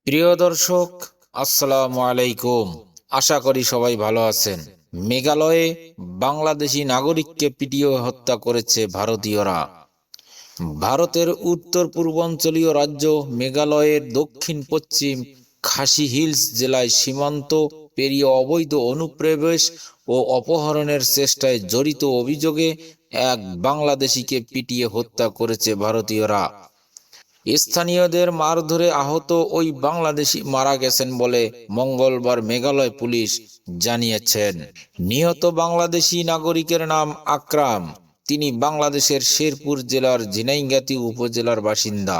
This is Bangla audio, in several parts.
প্রিয় দর্শক, আসসালামু আলাইকুম। আশা করি সবাই ভালো আছেন। মেঘালয়ে বাংলাদেশি নাগরিককে পিটিয়ে হত্যা করেছে ভারতীয়রা। ভারতের উত্তর পূর্বাঞ্চলীয় রাজ্য মেঘালয়ের দক্ষিণ পশ্চিম খাসি হিলস জেলায় সীমান্ত পেরিয়ে অবৈধ অনুপ্রবেশ ও অপহরণের চেষ্টায় জড়িত অভিযোগে এক বাংলাদেশিকে পিটিয়ে হত্যা করেছে ভারতীয়রা। স্থানীয়দের মারধরে আহত ওই বাংলাদেশি মারা গেছেন বলে মঙ্গলবার মেঘালয় পুলিশ জানিয়েছেন। নিহত বাংলাদেশি নাগরিকের নাম আকরাম। তিনি বাংলাদেশের শেরপুর জেলার ঝিনাইগাতি উপজেলার বাসিন্দা।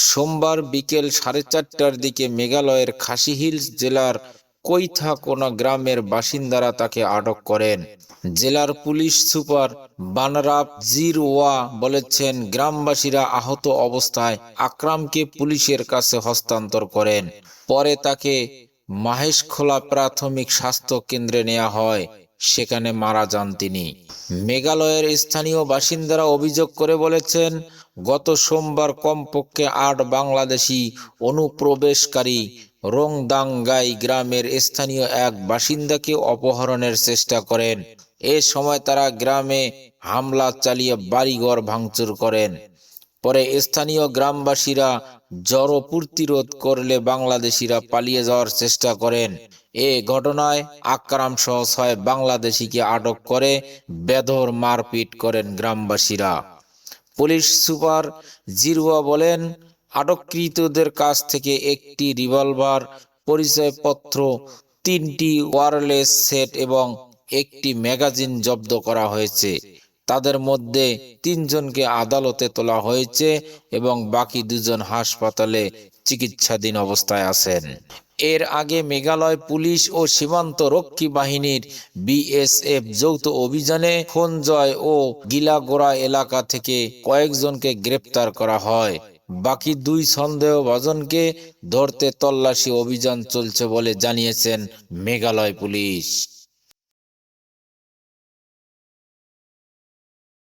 সোমবার বিকেল 4:30টার দিকে মেঘালয়ের খাসি হিলস জেলার কৈথাকোনা গ্রামের বাসিন্দারা তাকে আটক করেন। জেলার পুলিশ সুপার বানরাপ জিরওয়া বলেছেন, গ্রামবাসীরা আহত অবস্থায় আকরামকে পুলিশের কাছে হস্তান্তর করেন। পরে তাকে মাহেশখোলা প্রাথমিক স্বাস্থ্য কেন্দ্রে নেওয়া হয়, সেখানে মারা যান তিনি। মেঘালয়ের স্থানীয় বাসিন্দারা অভিযোগ করে বলেছেন, গত সোমবার কমপক্ষে 8 বাংলাদেশি অনুপ্রবেশকারী রংদাঙ্গাই গ্রামের স্থানীয় এক বাসিন্দাকে অপহরণের চেষ্টা করেন। এ সময় তারা গ্রামে হামলা চালিয়ে বাড়িঘর ভাঙচুর করেন। পরে স্থানীয় গ্রামবাসীরা জড়ো প্রতিরোধ করলে বাংলাদেশিরা পালিয়ে যাওয়ার চেষ্টা করেন। এ ঘটনায় আকরাম সহ 6 বাংলাদেশিকে আটক করে বেধড় মারপিট করেন গ্রামবাসীরা। পুলিশ সুপার জিরওয়া বলেন, আটককৃতদের কাছ থেকে একটি রিভলভার, পরিচয়পত্র, 3টি ওয়্যারলেস সেট এবং একটি ম্যাগাজিন জব্দ করা হয়েছে। তাদের মধ্যে 3 জনকে আদালতে তোলা হয়েছে এবং বাকি 2 জন হাসপাতালে চিকিৎসাধীন অবস্থায় আছেন। এর আগে মেঘালয় পুলিশ ও সীমান্ত রক্ষী বাহিনীর বিএসএফ যৌথ অভিযানে খোনজয় ও গিলাগোড়া এলাকা থেকে কয়েকজনকে গ্রেপ্তার করা হয়। বাকি 2 সন্দেহভাজনকে ধরতে তল্লাশি অভিযান চলছে বলে জানিয়েছেন মেঘালয় পুলিশ।